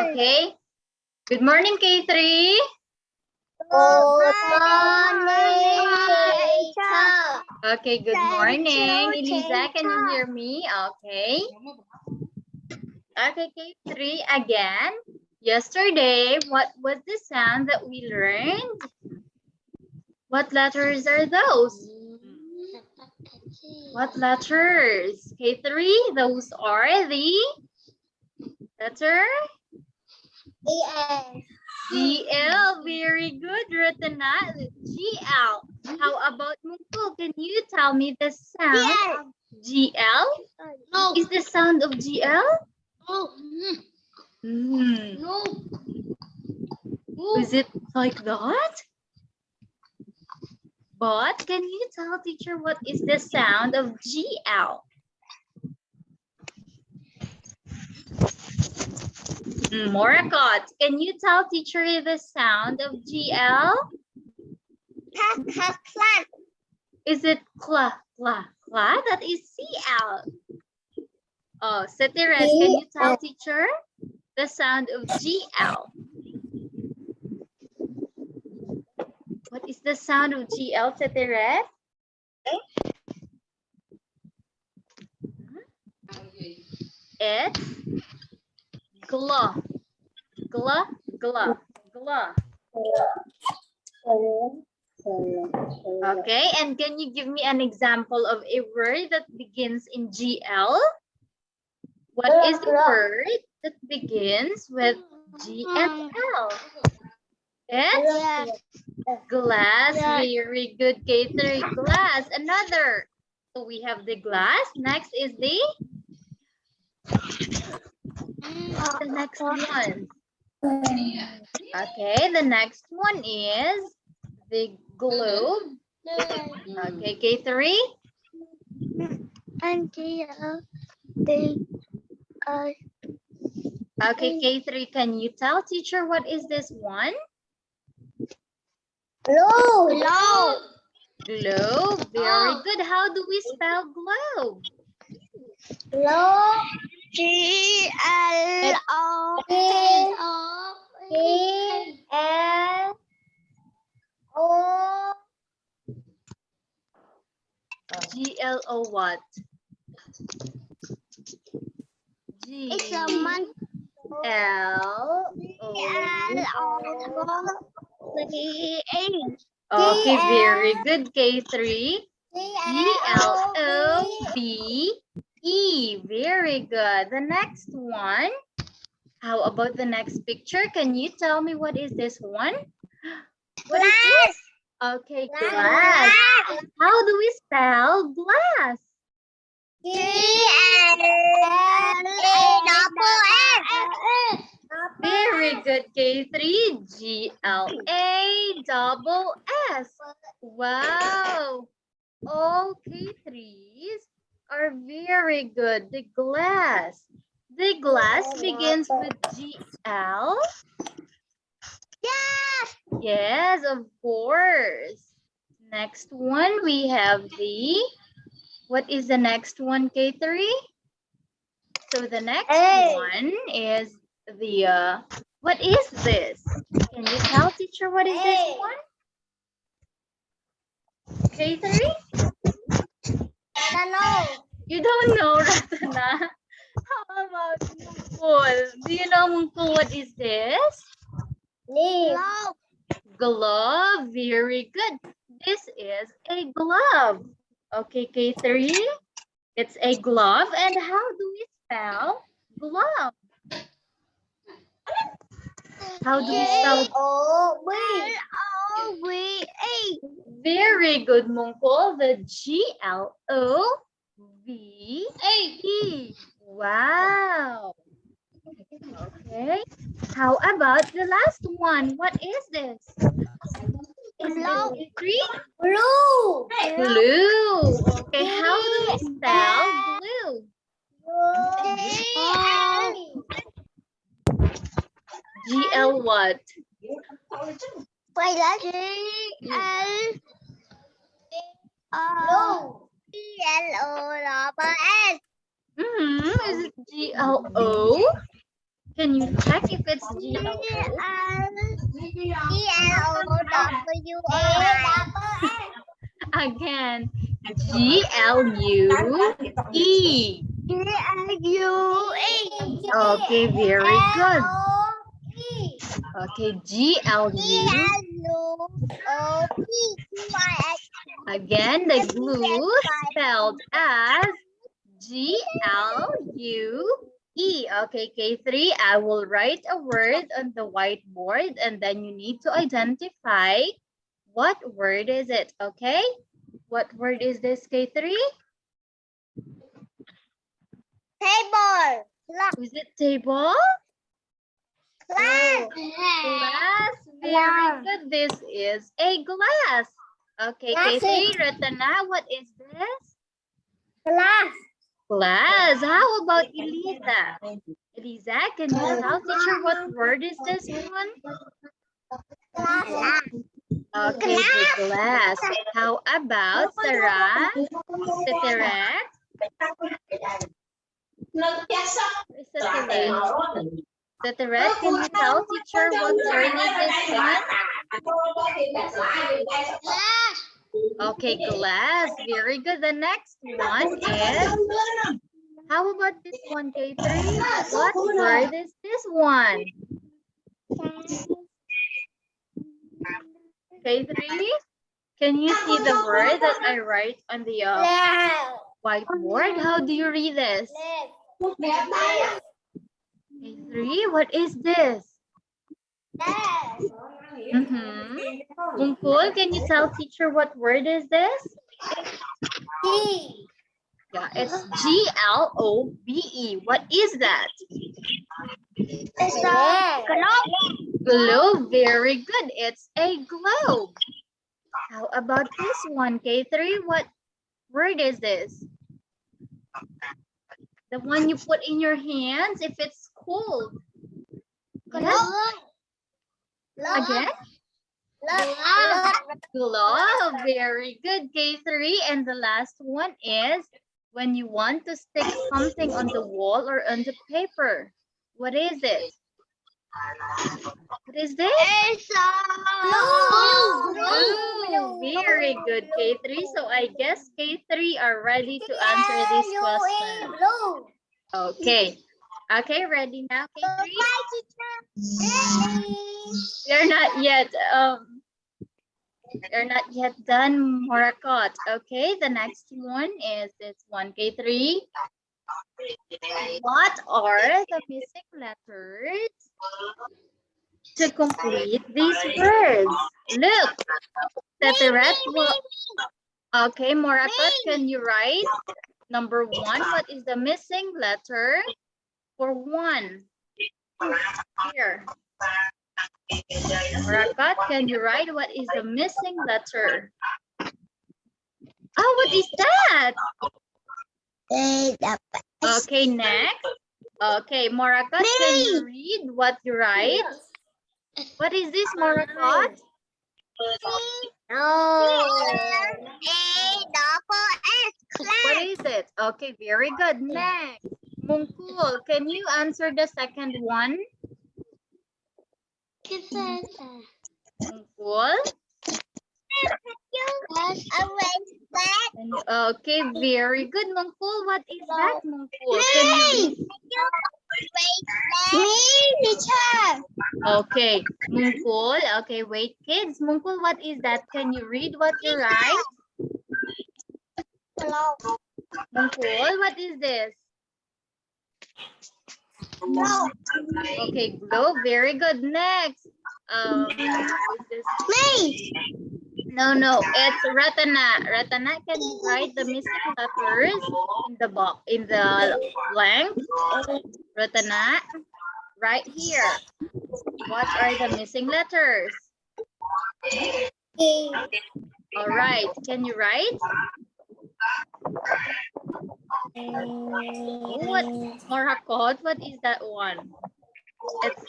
Okay. Good morning, K3. Good morning, teacher. Okay, good morning. Elisa, can you hear me? Okay. Okay, K3 again. Yesterday, what was the sound that we learned? What letters are those? What letters? K3, those are the letter Yes. GL. Very good, Ratana. GL. How about Mungkul? Can you tell me the sound of GL? No. Is the sound of GL? No. Hmm. No. Is it like that? But can you tell teacher what is the sound of GL? Morakot, can you tell teacher the sound of GL? Clap. Is it cla, cla, cla? That is CL. Oh, Setiret, can you tell teacher the sound of GL? What is the sound of GL, Setiret? It's gla, gla, gla, gla. Okay, and can you give me an example of a word that begins in GL? What is the word that begins with G and L? It's glass. Very good, K3. Glass. Another. So we have the glass. Next is the next one. Okay, the next one is the globe. Okay, K3. Okay, K3, can you tell teacher what is this one? Globe. Globe. Very good. How do we spell globe? Globe. G-L-O. GLO what? It's a month. Okay, very good, K3. GLOBE. Very good. The next one. How about the next picture? Can you tell me what is this one? What is this? Okay, glass. How do we spell glass? Very good, K3. GLASS. Wow. All K3s are very good. The glass. The glass begins with GL. Yes, of course. Next one, we have the, what is the next one, K3? So the next one is the, what is this? Can you tell teacher what is this one? K3? You don't know, Ratana. How about Mungkul? Do you know, Mungkul, what is this? Glove. Very good. This is a glove. Okay, K3. It's a glove. And how do we spell glove? How do we spell? Very good, Mungkul. The GLOVE. Wow. Okay. How about the last one? What is this? Is this K3? Blue. Glue. Okay, how do we spell glue? GL what? Is it GLO? Can you check if it's GLO? Again, GLUE. Okay, very good. Okay, GLU. Again, the glue spelled as GLUE. Okay, K3, I will write a word on the whiteboard and then you need to identify what word is it, okay? What word is this, K3? Table. Is it table? Glass. Glass. Very good. This is a glass. Okay, K3, Ratana, what is this? Glass. Glass. How about Eliza? Eliza, can you tell teacher what word is this one? Glass. Okay, the glass. How about Sarah? Sateret? Sateret, can you tell teacher what word is this one? Glass. Okay, glass. Very good. The next one is, how about this one, K3? What word is this one? K3, can you see the word that I write on the whiteboard? How do you read this? K3, what is this? Mungkul, can you tell teacher what word is this? Yeah, it's GLOBE. What is that? It's a globe. Globe. Very good. It's a globe. How about this one, K3? What word is this? The one you put in your hands if it's cold. Yes? Again? Glove. Very good, K3. And the last one is when you want to stick something on the wall or on the paper. What is it? What is this? Glue. Very good, K3. So I guess K3 are ready to answer this question. Okay. Okay, ready now, K3? You're not yet done, Morakot. Okay, the next one is this one, K3. What are the missing letters to complete these words? Look, Sateret will... Okay, Morakot, can you write number 1? What is the missing letter for 1? Here. Morakot, can you write what is the missing letter? Oh, what is that? Okay, next. Okay, Morakot, can you read what you write? What is this, Morakot? What is it? Okay, very good. Next. Mungkul, can you answer the second one? Mungkul? Okay, very good. Mungkul, what is that, Mungkul? Can you read? Okay, Mungkul. Okay, wait, kids. Mungkul, what is that? Can you read what you write? Mungkul, what is this? Okay, globe. Very good. Next. Is this... No, it's Ratana. Ratana, can you write the missing letters in the box, in the blank? Ratana, right here. What are the missing letters? All right, can you write? What? Morakot, what is that one? It's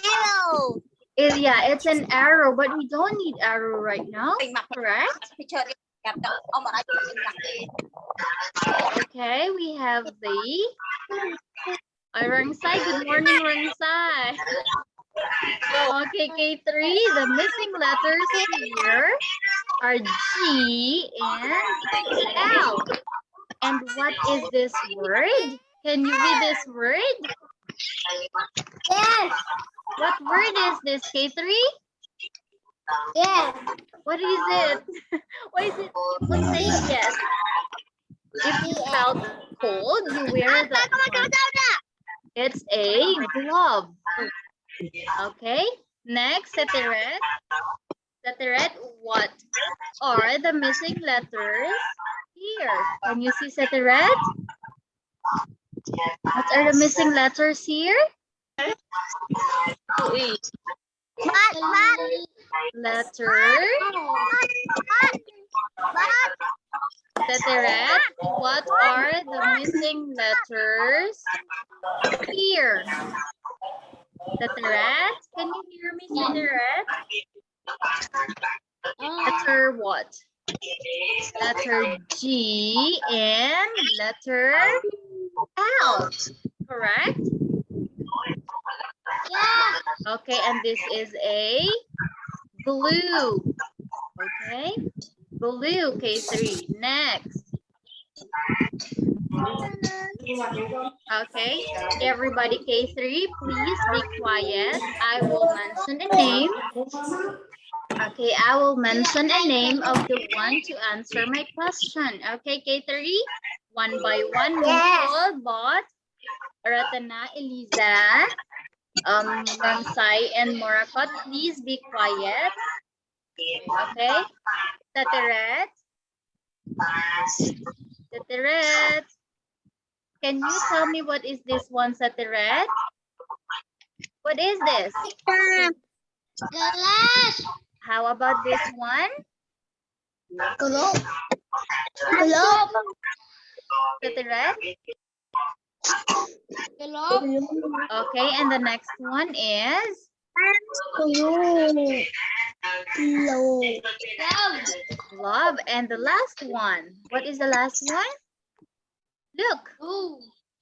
Arrow. yeah, it's an arrow, but we don't need arrow right now, correct? Okay, we have the Ay, Rangsai, good morning, Rangsai. Okay, K3, the missing letters here are G and L. And what is this word? Can you read this word? Yes. What word is this, K3? Yes. What is it? Why is it people saying yes? If you felt cold, you wear that one. It's a glove. Okay. Next, Seteret. Seteret, what are the missing letters here? Can you see Seteret? What are the missing letters here? Letter. Seteret, what are the missing letters here? Seteret, can you hear me, Seteret? Letter what? Letter G and letter L, correct? Yeah. Okay, and this is a glue. Okay, glue, K3. Next. Okay, everybody, K3, please be quiet. I will mention a name. Okay, I will mention a name of the one to answer my question. Okay, K3, one by one. Yes. Mungkol, Bot, Ratana, Eliza, Rangsai, and Morakot, please be quiet. Okay, Tateret. Tateret. Can you tell me what is this one, Tateret? What is this? Glass. How about this one? Globe. Globe. Tateret. Globe. Okay, and the next one is? Globe. Globe. Glove. And the last one. What is the last one? Look.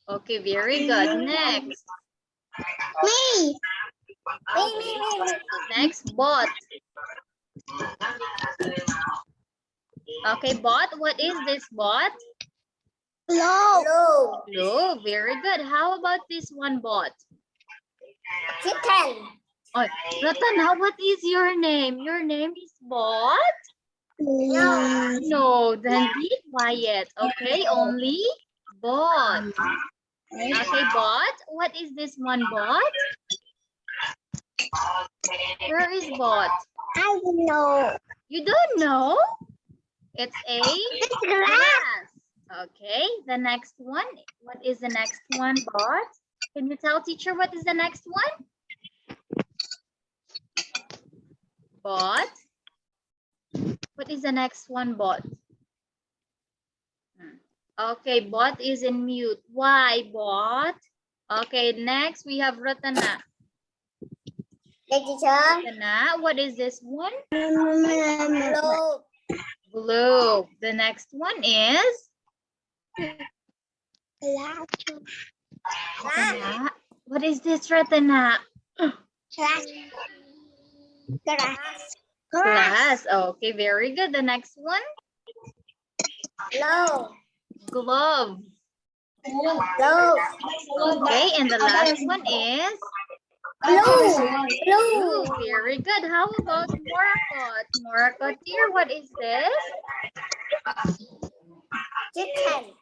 Okay, very good. Next. Me. Okay. Next, bot. Okay, bot. What is this bot? Globe. Globe. Very good. How about this one, bot? Chicken. Oh, Ratana, what is your name? Your name is bot? No. No, then be quiet. Okay, only bot. Okay, bot. What is this one, bot? Where is bot? I don't know. You don't know? It's a glass. Okay, the next one. What is the next one, bot? Can you tell teacher what is the next one? Bot. What is the next one, bot? Okay, bot is in mute. Why, bot? Okay, next we have Ratana. Teacher. Ratana, what is this one? Globe. Globe. The next one is? Ratana. What is this, Ratana? Glass. Okay, very good. The next one? Glove. Glove. Glove. Okay, and the last one is? Blue. Very good. How about Morakot? Morakot here, what is this? Chicken.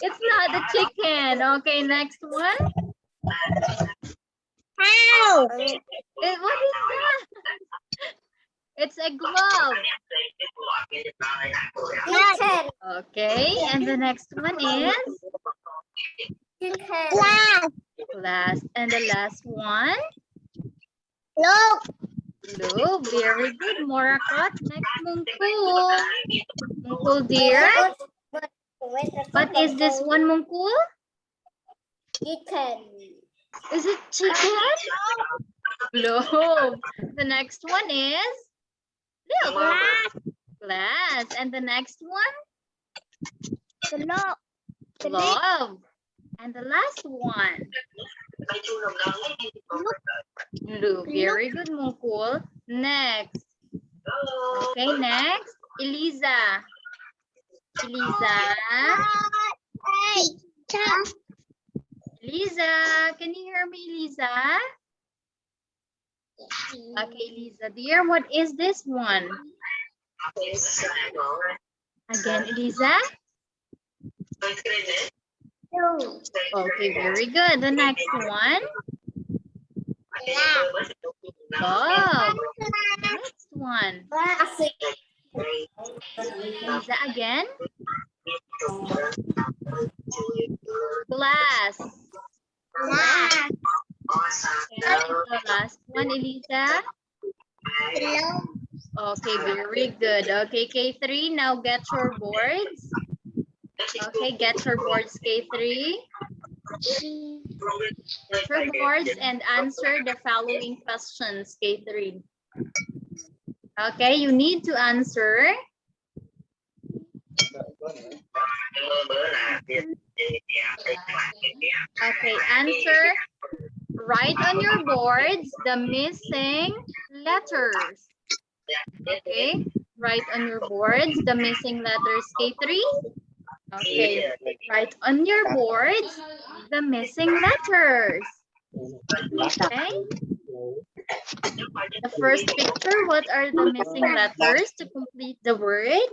It's not the chicken. Okay, next one. How? What is that? It's a glove. Chicken. Okay, and the next one is? Chicken. Glass. Glass. And the last one? Globe. Blue. Very good, Morakot. Next, Mungkul. Mungkul, dear. What is this one, Mungkul? Chicken. Is it chicken? Globe. The next one is? Look. Glass. Glass. And the next one? Glove. Glove. And the last one. Blue. Very good, Mungkul. Next. Okay, next. Eliza. Eliza. Eliza. Can you hear me, Eliza? Okay, Eliza, dear, what is this one? Again, Eliza. Okay, very good. The next one. Dog. Next one. Eliza again. Glass. And the last one, Eliza. Okay, very good. Okay, K3, now get your boards. Okay, get your boards, K3. Get your boards and answer the following questions, K3. Okay, you need to answer. Okay, answer. Write on your boards the missing letters. Okay, write on your boards the missing letters, K3. Okay, write on your boards the missing letters. Okay. The first picture, what are the missing letters to complete the word?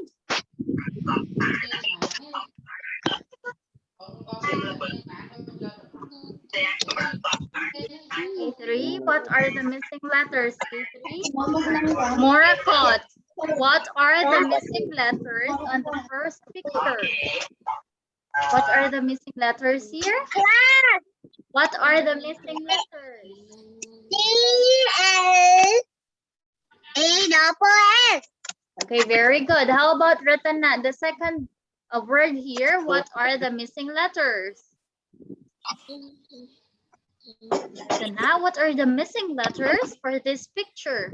K3, what are the missing letters? K3. Morakot, what are the missing letters on the first picture? What are the missing letters here? What are the missing letters? Okay, very good. How about Ratana? The second word here, what are the missing letters? Ratana, what are the missing letters for this picture?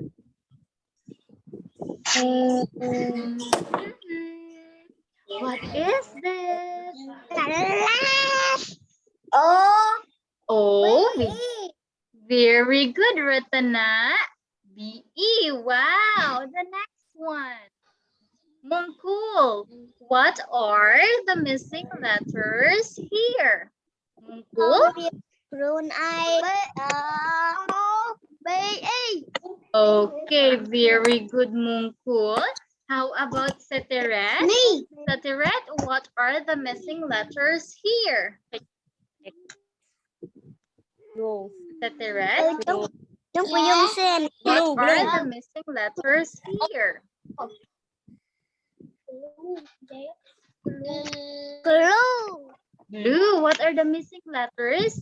What is this? Oh, very good, Ratana. B-E, wow. The next one. Mungkul, what are the missing letters here? Mungkul? Okay, very good, Mungkul. How about Seteret? Seteret, what are the missing letters here? Seteret, what are the missing letters here? Blue, what are the missing letters?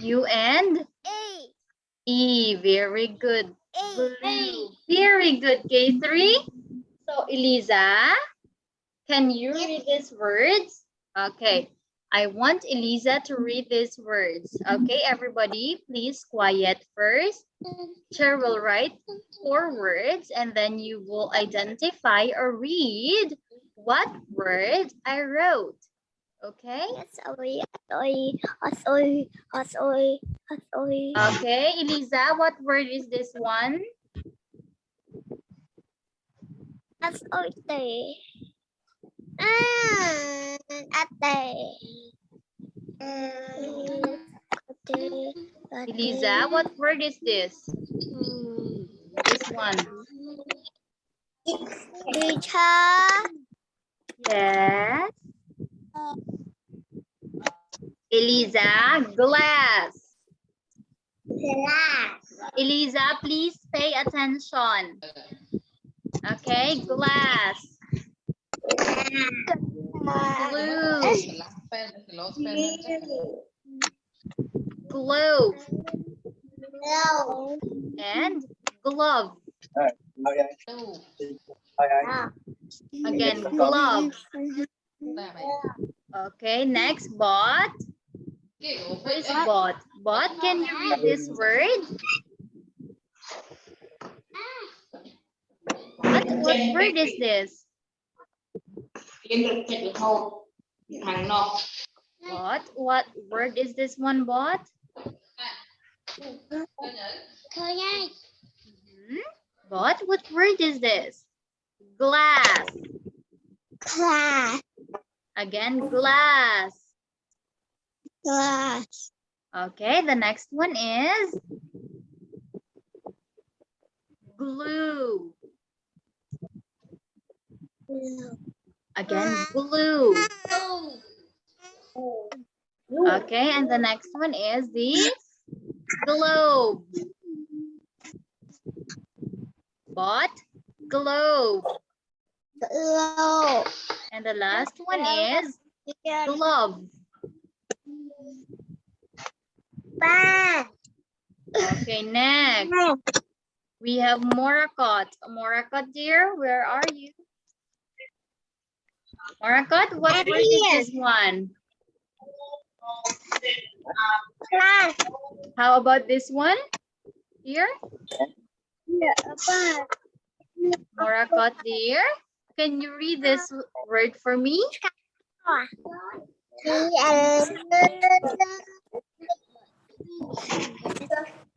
U and E, very good. Blue, very good, K3. So, Eliza, can you read these words? Okay, I want Eliza to read these words. Okay, everybody, please quiet first. Teacher will write 4 words and then you will identify or read what word I wrote. Okay? Okay, Eliza, what word is this one? Eliza, what word is this? This one. Yes. Eliza, glass. Eliza, please pay attention. Okay, glass. Blue. Globe. And glove. Again, glove. Okay, next, bot. Who is bot? Bot, can you read this word? What word is this? What word is this one, bot? Bot, what word is this? Glass. Class. Again, glass. Class. Okay, the next one is glue. Again, glue. Okay, and the next one is the globe. Bot, globe. Glow. And the last one is glove. Bad. Okay, next we have Morakot. Morakot, dear, where are you? Morakot, what I'm word is here. this one? Class. How about this one? Here? Morakot, dear, can you read this word for me?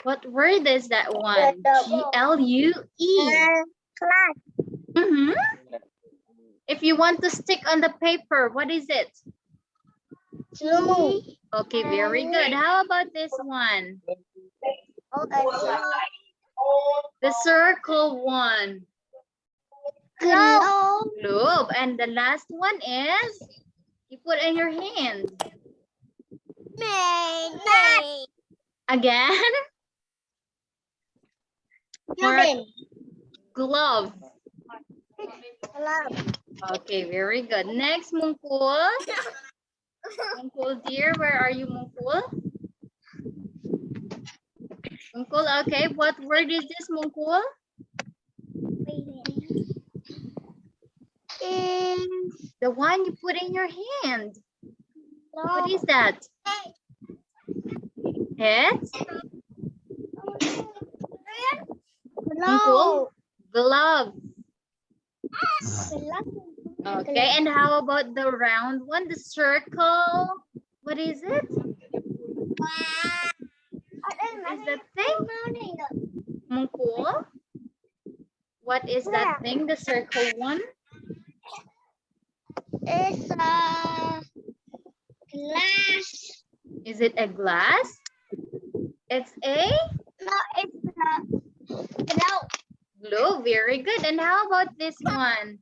What word is that one? G-L-U-E. Class. Mhm. If you want to stick on the paper, what is it? Glue. Okay, very good. How about this one? The circle one. Globe. Globe. And the last one is, you put in your hand. Again? Golden. Glove. Glove. Okay, very good. Next, Mungkul. Mungkul, dear, where are you, Mungkul? Mungkul, okay. What word is this, Mungkul? The one you put in your hand. What is that? Head? Mungkul? Glove. Okay, and how about the round one, the circle? What is it? What is that thing? Mungkul? What is that thing, the circle one? It's a glass. Is it a glass? It's a No, it's a globe. glue. Very good. And how about this one?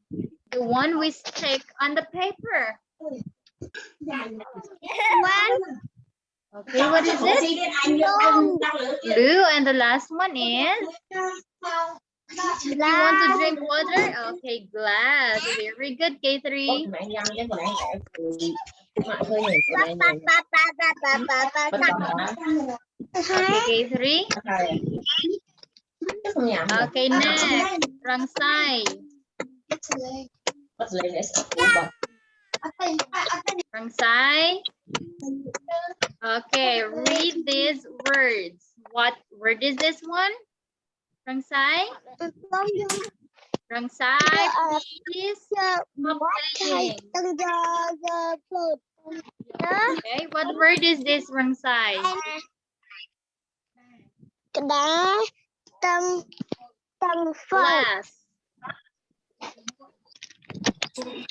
The one we stick on the paper. One. Okay, what is it? Glue. And the last one is? If you want to drink water, okay, glass. Very good, K3. Okay, K3. Okay, next. Rangsai. Rangsai. Okay, read these words. What word is this one? Rangsai? Rangsai, please. Okay, what word is this, Rangsai? Glass.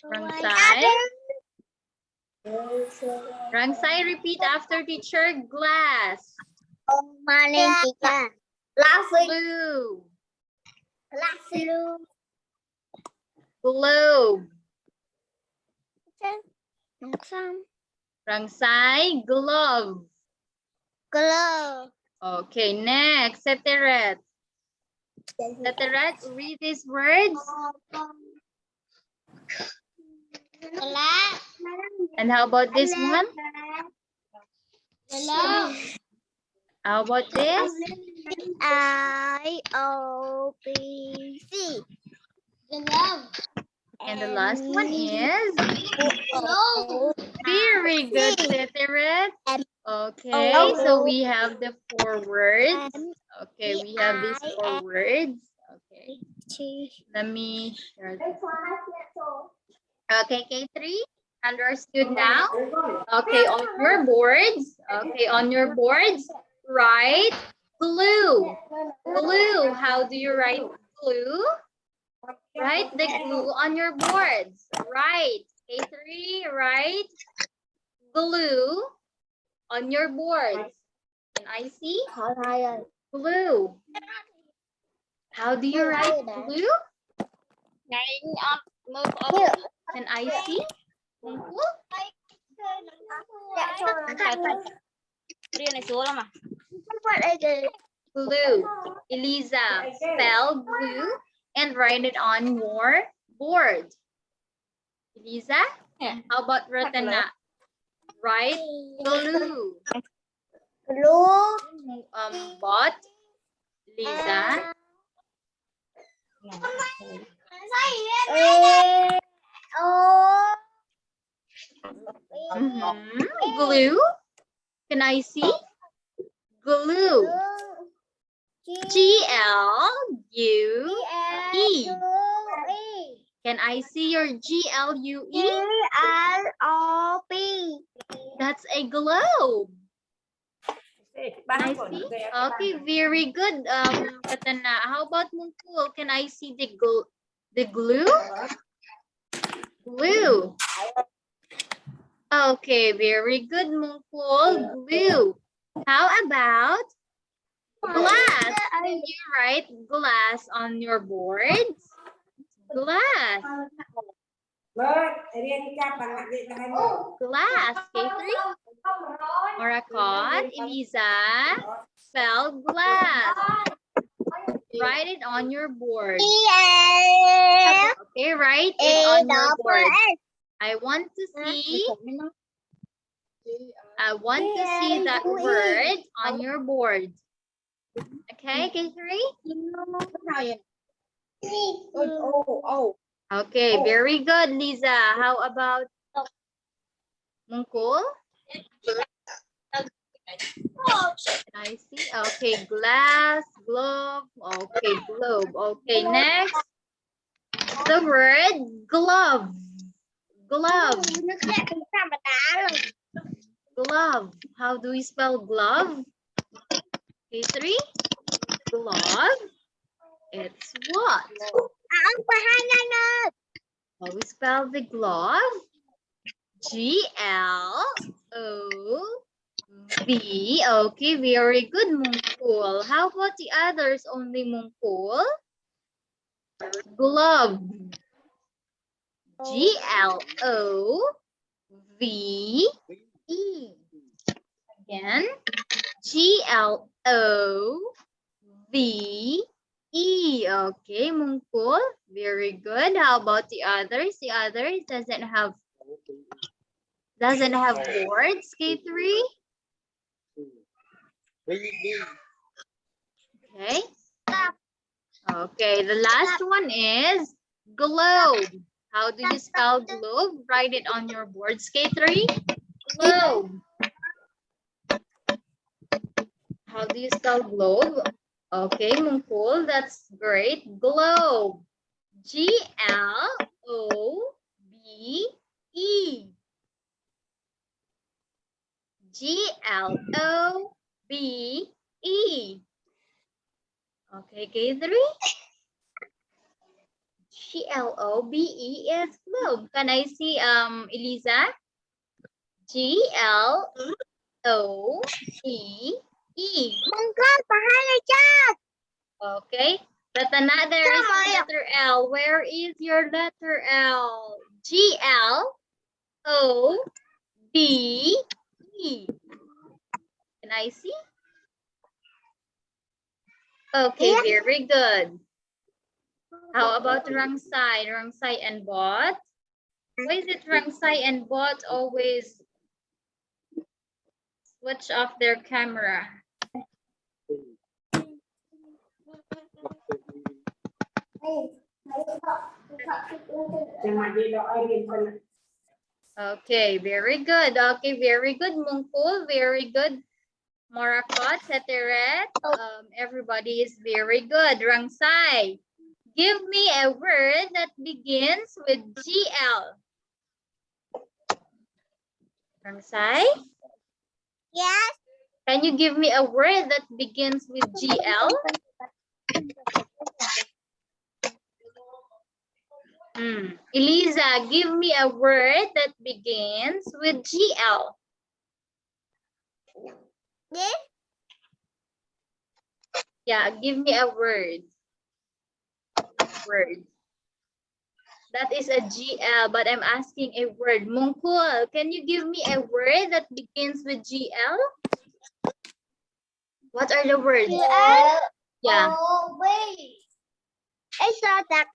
Rangsai. Rangsai, repeat after teacher. Glass. Blue. Globe. Rangsai, glove. Glove. Okay, next, Seteret. Seteret, read these words. Glass. And how about this one? Glove. How about this? IOPC. Glove. And the last one is? Glove. Very good, Seteret. Okay, so we have the 4 words. Okay, we have these 4 words. Okay. Let me share this. Okay, K3, understood now? Okay, on your boards, write glue. Glue, how do you write glue? Write the glue on your boards. Right, K3, write glue on your boards. Can I see? Glue. How do you write glue? Can I see? Glue. Eliza, spell glue and write it on your board. Eliza, how about Ratana? Write glue. Bot. Lisa. Glue. Can I see? Glue. G-L-U-E. Can I see your G-L-U-E? That's a globe. Can I see? Okay, very good. Katana, how about Mungkul? Can I see the glue? Glue. Okay, very good, Mungkul. Glue. How about glass? Can you write glass on your boards? Glass. Glass. K3. Morakot, Eliza, spell glass. Write it on your board. Okay, write it on your board. I want to see that word on your board. Okay, K3? Okay, very good, Lisa. How about Mungkul? I see. Okay, glass, glove. Okay, globe. Okay, next. The word glove. Glove. Glove. How do we spell glove? K3. Glove. It's what? How we spell the glove? G-L-O-V. Okay, very good, Mungkul. How about the others? Only Mungkul. Glove. G-L-O-V-E. Again. G-L-O-V-E. Okay, Mungkul. Very good. How about the others? The others doesn't have words, K3. Okay. Okay, the last one is globe. How do you spell globe? Write it on your boards, K3. Globe. How do you spell globe? Okay, Mungkul, that's great. Globe. G-L-O-B-E. G-L-O-B-E. Okay, K3. G-L-O-B-E is globe. Can I see Eliza? G-L-O-B-E. Okay. Ratana, there is the letter L. Where is your letter L? G-L-O-B-E. Can I see? Okay, very good. How about Rangsai? Rangsai and Bot? Why is it Rangsai and Bot always switch off their camera? Okay, very good. Okay, very good, Mungkul. Very good. Morakot, Seteret. Everybody is very good. Rangsai. Give me a word that begins with GL. Rangsai, Yes. can you give me a word that begins with GL? Eliza, give me a word that begins with GL. This. Yeah, give me a word. Word. That is a GL, but I'm asking a word. Mungkul, can you give me a word that begins with GL? What are the words? Yeah. It's not that.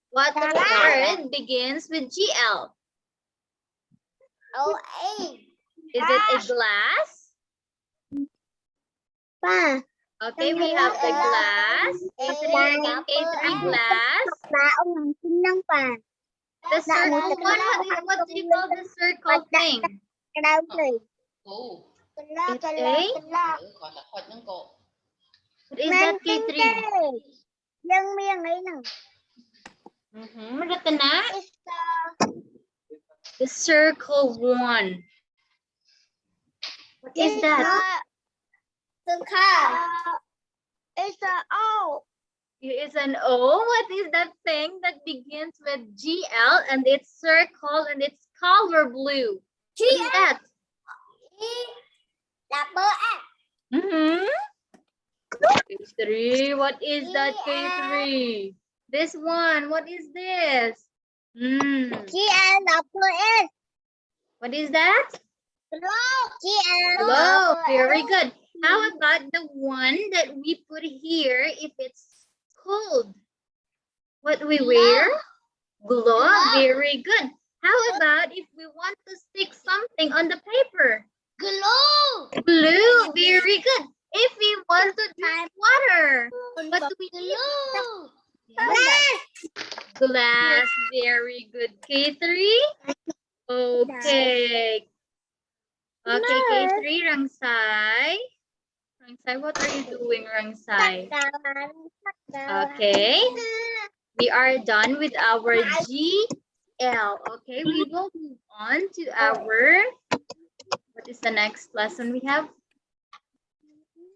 What word begins with GL? Is it a glass? Pa. Okay, we have the glass. K3 glass. The circle one, what do you call the circle thing? Ồ, It's a, khỏi nâng cổ. what is that, K3? Ratana? The circle one. What is that? It's a O. It is an O. What is that thing that begins with GL and it's circle and it's color blue? What is that? Mm-hmm. K3, what is that, K3? This one, what is this? What is that? Hello, very good. How about the one that we put here if it's cold? What we wear? Glove, very good. How about if we want to stick something on the paper? Glue, very good. If we want to drink water, what do we use? Glass, very good. K3? Okay. Okay, K3, Rangsai. Rangsai, what are you doing, Rangsai? Okay. We are done with our GL. Okay, we will move on to our, what is the next lesson we have?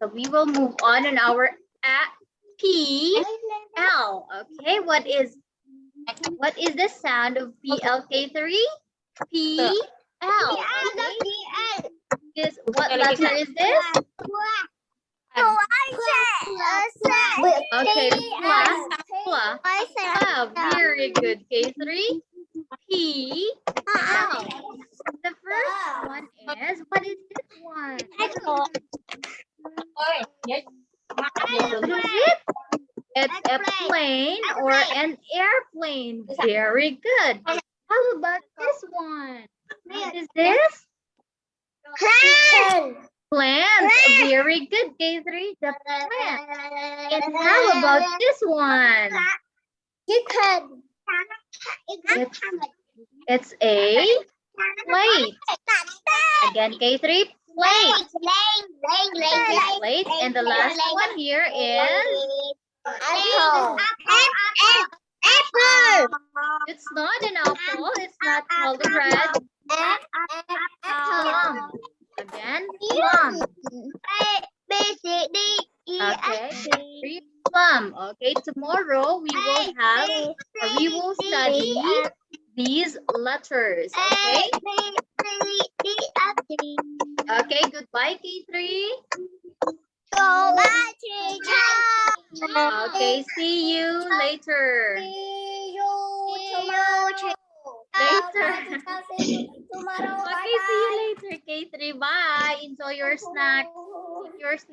So we will move on in our PL. Okay, what is the sound of PL, K3? PL. Okay. This, what letter is this? Okay, very good, K3. P L. The first one is, what is this one? What is it? It's a plane or an airplane. Very good. How about this one? What is this? Plants. Very good, K3. The plant. And how about this one? It's a plate. Again, K3, plate. Okay, plate. And the last one here is it's not an apple. It's not called red. Plum. Again, plum. Okay, plum. Okay, tomorrow we will study these letters. Okay. Okay, goodbye, K3. Okay, see you later. Okay, see you later, K3. Bye. Enjoy your snack. Eat your snack.